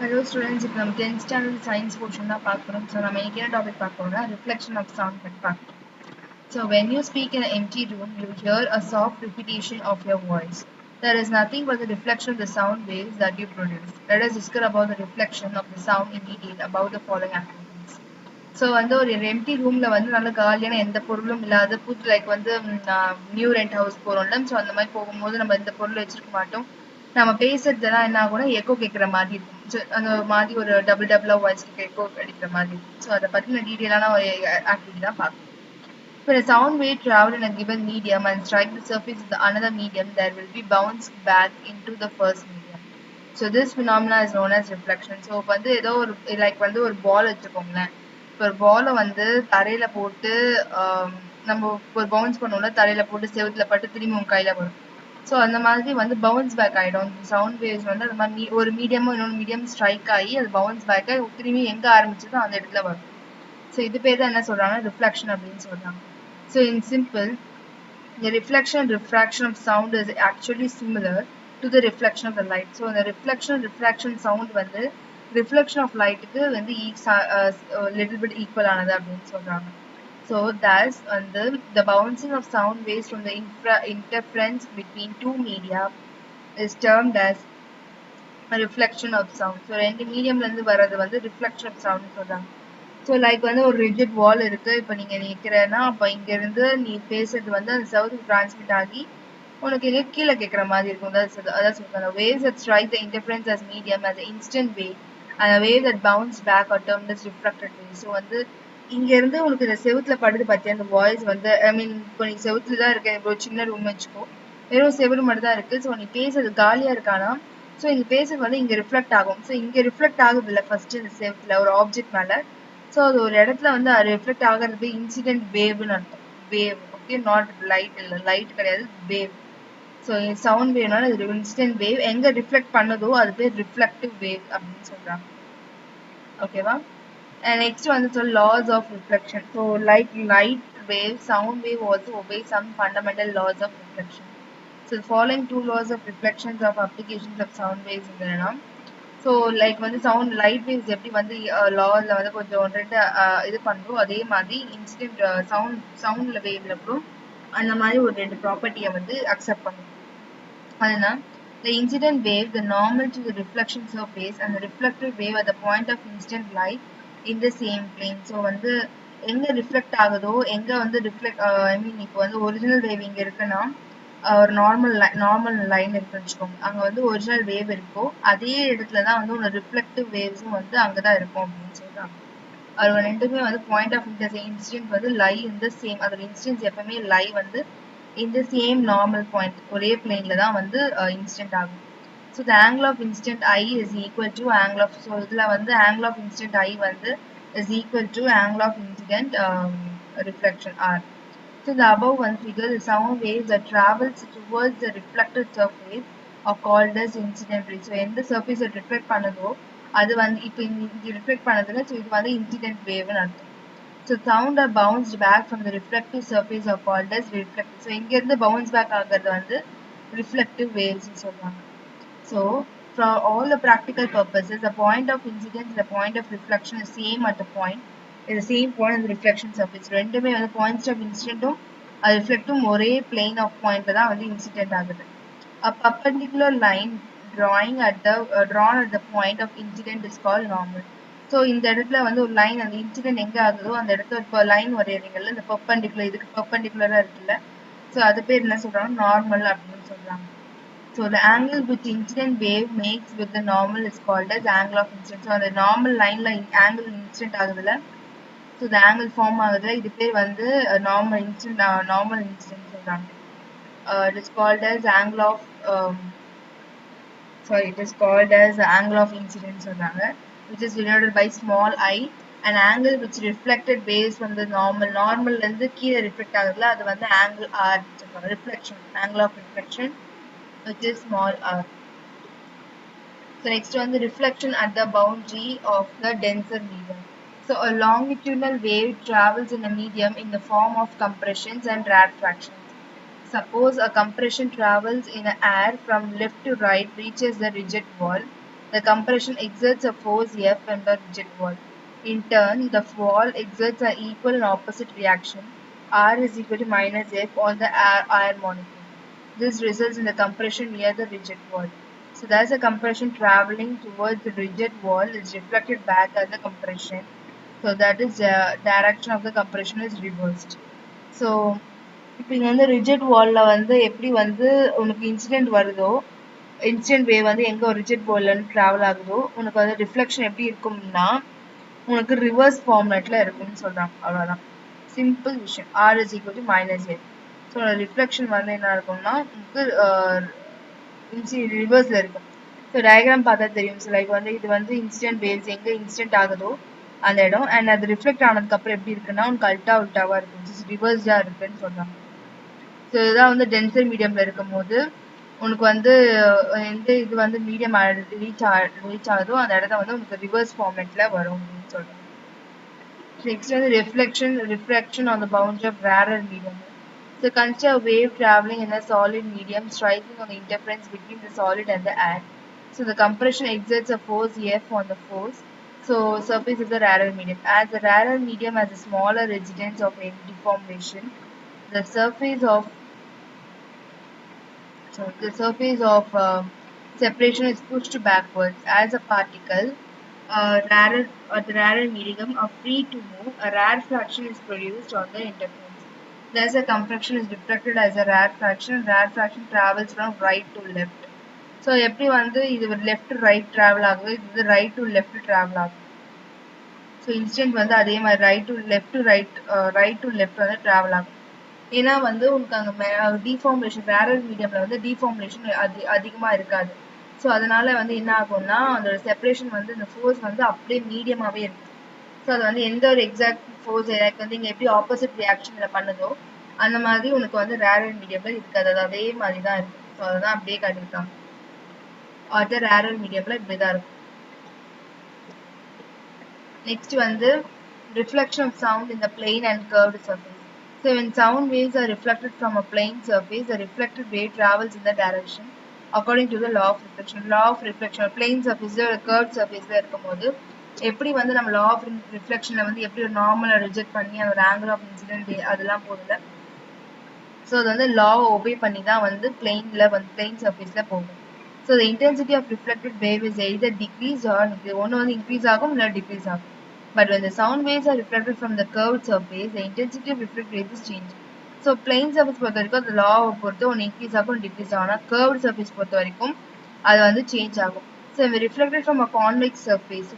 Hello students, இப்போ நம்ம 10th standard science portion தான் பார்க்குறோம். ஸோ நம்ம இன்னைக்கு என்ன டாபிக் பார்க்குறோம்னா reflection of sound பற்றி பார்க்குறோம். So when you speak in an empty room, you hear a soft repetition of your voice. There is nothing but the reflection of the sound waves that you produce. Let us discuss about the reflection of the sound in detail about the following activities. So வந்து ஒரு empty ரூமில் வந்து நல்ல காலியான எந்த பொருளும் இல்லாத புது லைக் வந்து நியூ ரெண்ட் ஹவுஸ் போகிறோம்ல. ஸோ அந்த மாதிரி போகும்போது நம்ம எந்த பொருளும் வச்சிருக்க மாட்டோம். நம்ம பேசுறதுலாம் என்ன ஆகும்னா எக்கோ கேட்குற மாதிரி இருக்கும். ஸோ அந்த மாதிரி ஒரு டபுளாக வாய்ஸ் எக்கோ அடிக்கிற மாதிரி இருக்கும். ஸோ அதை பற்றின டீட்டெயிலான ஒரு ஆக்டிவிட்டி தான் பார்க்கணும். When a sound wave travel in a given medium and strike the surface of the another medium, there will be bounce back into the first medium. So this phenomena is known as reflection. So வந்து ஏதோ ஒரு like வந்து ஒரு பால் வச்சுக்கோங்களேன். இப்போ ஒரு பாலை வந்து தரையில போட்டு நம்ம ஒரு பவுன்ஸ் பண்ணுவோம்ல, தரையில போட்டு செவுத்துல பட்டு திரும்பி உங்க கையில வரும். ஸோ அந்த மாதிரி வந்து பவுன்ஸ் பேக் ஆகிடும். சவுண்ட் வேவ்ஸ் வந்து அந்த மாதிரி ஒரு மீடியமும் இன்னொரு மீடியம் ஸ்ட்ரைக் ஆகி அது பவுன்ஸ் பேக் ஆகி திரும்பி எங்கே ஆரம்பிச்சதோ அந்த இடத்துல வரும். ஸோ இது பேர் தான் என்ன சொல்றாங்க, ரிஃப்ளெக்ஷன் அப்படின்னு சொல்றாங்க. So in simple, the reflection and refraction of sound is actually similar to the reflection of the light. So the reflection sound வந்து reflection of lightக்கு வந்து little bit equal ஆனது அப்படின்னு சொல்றாங்க. So thus the bouncing of sound waves from the interference between two media is termed as a reflection of sound. So ரெண்டு மீடியம்ல இருந்து வர்றது வந்து reflection of sound சொல்றாங்க. ஸோ லைக் வந்து ஒரு ரிஜிட் வால் இருக்கு. இப்போ நீங்க நிற்கிறேன்னா அப்போ இங்க இருந்து நீ பேசுறது வந்து அந்த சவுத்துக்கு டிரான்ஸ்மிட் ஆகி உனக்கு இங்கே கீழே கேட்குற மாதிரி இருக்கும். அதான் சொல்றாங்க waves that strike the interference as medium as an instant wave and a wave that bounce back are termed as refracted waves. So வந்து இங்க இருந்து உனக்கு இந்த செவுத்துல படுது பார்த்தியா அந்த வாய்ஸ் வந்து ஐ மீன் இப்போ நீ செவுத்துல தான் இருக்க, இப்போ சின்ன ரூம் வச்சுக்கோ, வெறும் செவுரு மட்டும் தான் இருக்கு. ஸோ நீ பேசுறது காலியா இருக்கானா, ஸோ இங்க பேசுறது வந்து இங்க ரிஃப்ளெக்ட் ஆகும். ஸோ இங்க ரிஃப்ளெக்ட் ஆகுது இல்லை ஃபர்ஸ்ட் இந்த செவுத்துல ஒரு ஆப்ஜெக்ட் மேல. ஸோ அது ஒரு இடத்துல வந்து ரிஃப்ளெக்ட் ஆகிறது இன்சிடென்ட் வேவ்னு அர்த்தம். வேவ், ஓகே, நாட் லைட், இல்லை லைட் கிடையாது, வேவ். ஸோ சவுண்ட் வேவ்னால இது இன்சிடென்ட் வேவ். எங்க ரிஃப்ளெக்ட் பண்ணதோ அது பேர் ரிஃப்ளெக்டிவ் வேவ் அப்படின்னு சொல்றாங்க. ஓகேவா? And next one is the laws of reflection. So like light wave, sound wave also obey some fundamental laws of reflection. So the following two laws of reflections of applications of sound waves in the so like வந்து sound light waves எப்படி வந்து லாவில் வந்து கொஞ்சம் ரெண்டு இது பண்ணுறோம், அதே மாதிரி இன்சிடென்ட் சவுண்டில் வேவ்ல கூட அந்த மாதிரி ஒரு ரெண்டு ப்ராப்பர்ட்டியை வந்து அக்செப்ட் பண்ணும். அதுனா the incident wave, the normal to the reflection surface, and the reflected wave at the point of instant light in the same plane. So வந்து எங்கே ரிஃப்ளெக்ட் ஆகுதோ எங்கே வந்து ரிஃப்ளெக்ட் ஐ மீன் இப்போ வந்து ஒரிஜினல் வேவ் இங்கே இருக்குன்னா ஒரு நார்மல் லைன் இருக்குன்னு வச்சுக்கோங்க, அங்கே வந்து ஒரிஜினல் வேவ் இருக்கோ அதே இடத்துல தான் வந்து ஒரு ரிஃப்ளெக்டிவ் வேவ்ஸும் வந்து அங்கே தான் இருக்கும் அப்படின்னு சொல்கிறாங்க. அது ரெண்டுமே வந்து பாயிண்ட் ஆஃப் இன்சிடென்ட் வந்து லை இந்த சேம், அதோட இன்சிடென்ஸ் எப்பவுமே லை வந்து இந்த சேம் நார்மல் பாயிண்ட் ஒரே பிளேன்ல தான் வந்து இன்சிடென்ட் ஆகும். So the angle of incident i is equal to angle of, so இதில் வந்து ஆங்கிள் ஆஃப் இன்சிடென்ட் ஐ வந்து is equal to angle of incident reflection r. So the above one figure, the sound waves that travels towards the reflected surface are called as incident rays. So எந்த surface reflect பண்ணதோ அது வந்து இப்போ இங்க reflect பண்ணதுல, so இது வந்து incident wave னு அர்த்தம். So sound are bounced back from the reflective surface are called as reflective. So இங்க இருந்து bounce back ஆகிறது வந்து reflective waves னு சொல்றாங்க. So for all the practical purposes, the point of incidence and the point of reflection is same at the point. Is the same point on the reflection surface. ரெண்டுமே வந்து points of incident அது reflectum ஒரே plane of point தான் வந்து incident ஆகுது. A perpendicular line drawn at the point of incident is called normal. So இந்த இடத்துல வந்து ஒரு லைன் அந்த இன்சிடென்ட் எங்கே ஆகுதோ அந்த இடத்துல இப்போ லைன் வரையறீங்கல்ல, இந்த பெர்பெண்டிகுலர் இதுக்கு பெர்பெண்டிகுலராக இருக்குல்ல, ஸோ அது பேர் என்ன சொல்றாங்க, நார்மல் அப்படின்னு சொல்றாங்க. So the angle which incident wave makes with the normal is called as angle of incidence. So அந்த நார்மல் லைன்ல ஆங்கிள் இன்சிடென்ட் ஆகுதுல, ஸோ the angle ஃபார்ம் ஆகுதுல, இது பேர் வந்து நார்மல் இன்சிடென்ட் சொல்றாங்க. It is called as angle of angle of incidence சொல்றாங்க, which is denoted by small I. An angle which reflected waves from the நார்மல்ல இருந்து கீழே ரிஃப்ளெக்ட் ஆகுதுல, அது வந்து angle R சொல்றாங்க. Reflection, angle of reflection, which is small r. So next one, the reflection at the boundary of the denser medium. So a longitudinal wave travels in a medium in the form of compressions and rarefactions. Suppose a compression travels in air from left to right, reaches the rigid wall. The compression exerts a force F on the rigid wall. In turn, the wall exerts an equal and opposite reaction R is equal to minus F on the iron molecule. This results in the compression near the rigid wall. So there's a compression traveling towards the rigid wall is reflected back as a compression. So that is direction of the compression is reversed. So இப்போ இங்கே வந்து rigid வாலில் வந்து எப்படி வந்து உனக்கு incident வருதோ incident wave வந்து எங்கே ஒரு ரிஜிட் வால்லேருந்து ட்ராவல் ஆகுதோ உனக்கு வந்து ரிஃப்ளெக்ஷன் எப்படி இருக்கும்னா உனக்கு ரிவர்ஸ் ஃபார்மேட்டில் இருக்கும்னு சொல்கிறாங்க. அவ்வளோதான் சிம்பிள் விஷயம். R is equal to minus a. So reflection வந்து என்ன இருக்கும்னா உங்களுக்கு ரிவர்ஸில் இருக்கும். ஸோ டயக்ராம் பார்த்தா தெரியும். ஸோ லைக் வந்து இது வந்து இன்சிடென்ட் வேவ்ஸ் எங்கே இன்சிடென்ட் ஆகுதோ அந்த இடம் அண்ட் அது ரிஃப்ளெக்ட் ஆனதுக்கப்புறம் எப்படி இருக்குன்னா உனக்கு உல்டாவாக இருக்கும், ரிவர்ஸ்டாக இருக்குன்னு சொல்கிறாங்க. ஸோ இதுதான் வந்து டென்சர் மீடியமில் இருக்கும் போது உனக்கு வந்து எந்த இது வந்து மீடியம் ரீச் ஆகுதோ அந்த இடத்த வந்து உனக்கு ரிவர்ஸ் ஃபார்மேட்டில் வரும் அப்படின்னு சொல்கிறாங்க. Next is reflection on the boundary of rarer medium. So consider a wave traveling in a solid medium striking on the interference between the solid and the air. So the compression exerts a force F on the force. So surface is a rarer medium. As the rarer medium has a smaller incidence of deformation, the surface of separation is pushed backwards. As a particle the rarer medium are free to move, a rare fraction is produced on the interference. Thus, the compression is reflected as a rare fraction. Rare fraction travels from right to left. So, எப்படி வந்து இது left to right travel ஆகுது, இது right to left travel ஆகுது. So, instant வந்து அதே மாதிரி right to left வந்து travel ஆகும். ஏன்னா வந்து உங்களுக்கு அங்கே டிஃபார்மேஷன் ரேரர் மீடியமில் வந்து டிஃபார்மேஷன் அதிகமாக இருக்காது. ஸோ அதனால வந்து என்ன ஆகும்னா அதோட செப்பரேஷன் வந்து இந்த ஃபோர்ஸ் வந்து அப்படியே மீடியமாகவே இருக்கும். ஸோ அது வந்து எந்த ஒரு எக்ஸாக்ட் ஃபோர்ஸ் எனக்கு வந்து இங்கே எப்படி ஆப்போசிட் ரியாக்ஷனில் பண்ணுதோ அந்த மாதிரி உனக்கு வந்து ரேரர் மீடியமில் இருக்காது, அது அதே மாதிரி தான் இருக்கும். ஸோ அதுதான் அப்படியே காட்டியிருக்காங்க. அது ரேரர் மீடியமில் இப்படி தான் இருக்கும். நெக்ஸ்ட் வந்து reflection of sound in the plane and curved surface. So when sound waves are reflected from a plane surface, the reflected wave travels in the direction according to the law of reflection. Law of reflection, plane surface or curved surface இருக்கும்போது எப்படி வந்து நம்ம law of reflection வந்து எப்படி ஒரு நார்மலாக reject பண்ணி ஒரு angle of incident அதெல்லாம் போதில்லை. ஸோ அது வந்து law obey பண்ணி தான் வந்து plane surfaceல போகும். So the intensity of reflected wave is either decrease or ஒன்று வந்து increase ஆகும் இல்லை decrease ஆகும். But when the sound waves are reflected from the curved surface, the intensity of reflected waves is changed. So plane surface பொறுத்த வரைக்கும் அந்த law பொறுத்து ஒன்று increase ஆகும் decrease ஆகும். ஆனால் curved surface பொறுத்த வரைக்கும் அது வந்து change ஆகும். So when reflected from a convex surface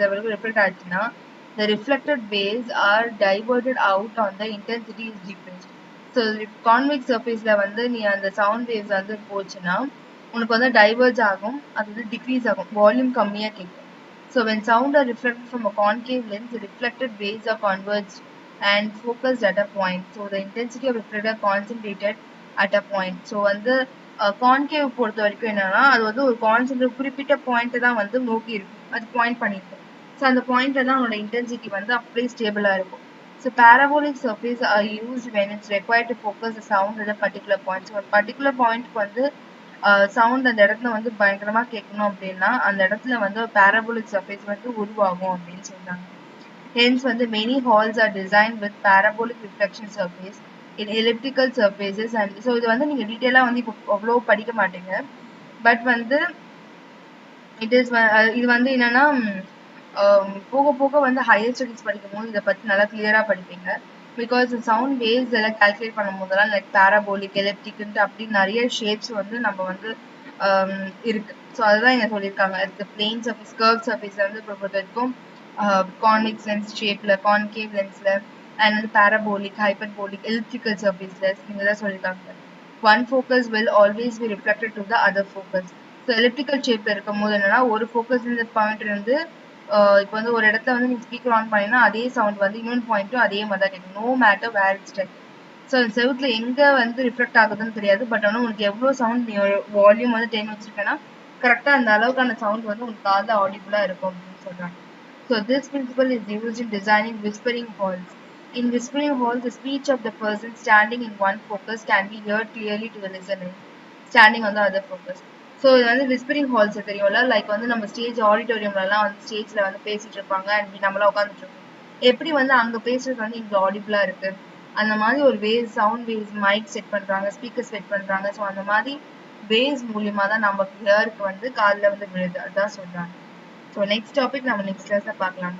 லெவலுக்கு reflect ஆச்சுன்னா the reflected waves are diverted out on the intensity is decreased. So convex surfaceல வந்து நீ அந்த sound waves வந்து போச்சுன்னா உனக்கு வந்து diverge ஆகும், அது வந்து decrease ஆகும், வால்யூம் கம்மியாக கேட்கும். So when sound are reflected from a concave lens, the reflected waves are converged and focused at a point. So the intensity of reflector concentrated at a point. So வந்து concave பொறுத்த வரைக்கும் என்னன்னா அது வந்து ஒரு concentrate குறிப்பிட்ட point தான் வந்து நோக்கி இருக்கும், அது பாயிண்ட் பண்ணிருக்கும். ஸோ அந்த பாயிண்ட்ல தான் அதோட இன்டென்சிட்டி வந்து அப்படியே ஸ்டேபிளா இருக்கும். So parabolic surface are used when it's required to focus the sound at a particular point. So ஒரு particular பாயிண்ட்க்கு வந்து சவுண்ட் அந்த இடத்துல வந்து பயங்கரமா கேட்கணும் அப்படின்னா அந்த இடத்துல வந்து ஒரு பேராபோலிக் சர்ஃபேஸ் வந்து உருவாகும் அப்படின்னு சொல்றாங்க. Hence வந்து many halls are designed with parabolic reflection surface in elliptical surfaces and so இது வந்து நீங்க டீடைலா வந்து இப்போ அவ்வளோ படிக்க மாட்டீங்க. பட் வந்து இது வந்து என்னன்னா போக போக வந்து ஹையர் ஸ்டடீஸ் படிக்கும் போது இதை பத்தி நல்லா கிளியரா படிப்பீங்க. பிகாஸ் சவுண்ட் வேவ்ஸ் எல்லாம் கால்குலேட் பண்ணும் போதெல்லாம் லைக் பேராபோலிக் எலக்ட்ரிக்ன்ட்டு அப்படி நிறைய ஷேப்ஸ் வந்து நம்ம வந்து இருக்கு. ஸோ அதுதான் இங்கே சொல்லியிருக்காங்க. அதுக்கு பிளேன் சர்ஃபேஸ் கர்வ் சர்ஃபேஸ்ல வந்து இப்போ பொறுத்த வரைக்கும் கான்வெக்ஸ் லென்ஸ் ஷேப்ல கான்கேவ் லென்ஸ்ல அண்ட் வந்து பேராபோலிக் ஹைப்பர்போலிக் எலக்ட்ரிக்கல் சர்ஃபேஸ்ல இங்கே தான் சொல்லியிருக்காங்க. One focus will always be reflected to the other focus. So electrical ஷேப்ல இருக்கும் போது என்னன்னா ஒரு ஃபோக்கஸ் இந்த பாயிண்ட் இருந்து இப்போ வந்து ஒரு இடத்துல வந்து நீ ஸ்பீக்கர் ஆன் பண்ணினா அதே சவுண்ட் வந்து இன்னொரு பாயிண்ட்டும் அதே மாதிரி தான் கேட்கும், no matter where it's deck. So அந்த செவுத்துல எங்கே வந்து ரிஃப்ளெக்ட் ஆகுதுன்னு தெரியாது. பட் ஆனால் உனக்கு எவ்வளோ சவுண்ட் நீ வால்யூம் வந்து 10 வச்சிருக்கேன்னா கரெக்டாக அந்த அளவுக்கான சவுண்ட் வந்து உனக்கு காதில் ஆடிபிளாக இருக்கும் அப்படின்னு சொல்கிறாங்க. So this principal is used in designing whispering halls. In whispering halls, the speech of the person standing in one focus can be heard clearly to the listener standing on the other focus. So இது வந்து whispering halls தெரியும்ல, like வந்து நம்ம stage ஆடிட்டோரியம்லலாம் வந்து ஸ்டேஜ்ல வந்து பேசிட்டு இருப்பாங்க அண்ட் நம்மளாம் உட்காந்துட்டு இருக்கோம். எப்படி வந்து அங்க பேசுறது வந்து இங்க ஆடிபிளா இருக்கு, அந்த மாதிரி ஒரு waves, sound waves, mic set பண்றாங்க, ஸ்பீக்கர் செட் பண்றாங்க. ஸோ அந்த மாதிரி வேஸ் மூலியமா தான் நமக்கு ஹியருக்கு வந்து காதுல வந்து விழுது, அதான் சொல்றாங்க. ஸோ நெக்ஸ்ட் டாபிக் நம்ம நெக்ஸ்ட் கிளாஸ்ல பார்க்கலாம்.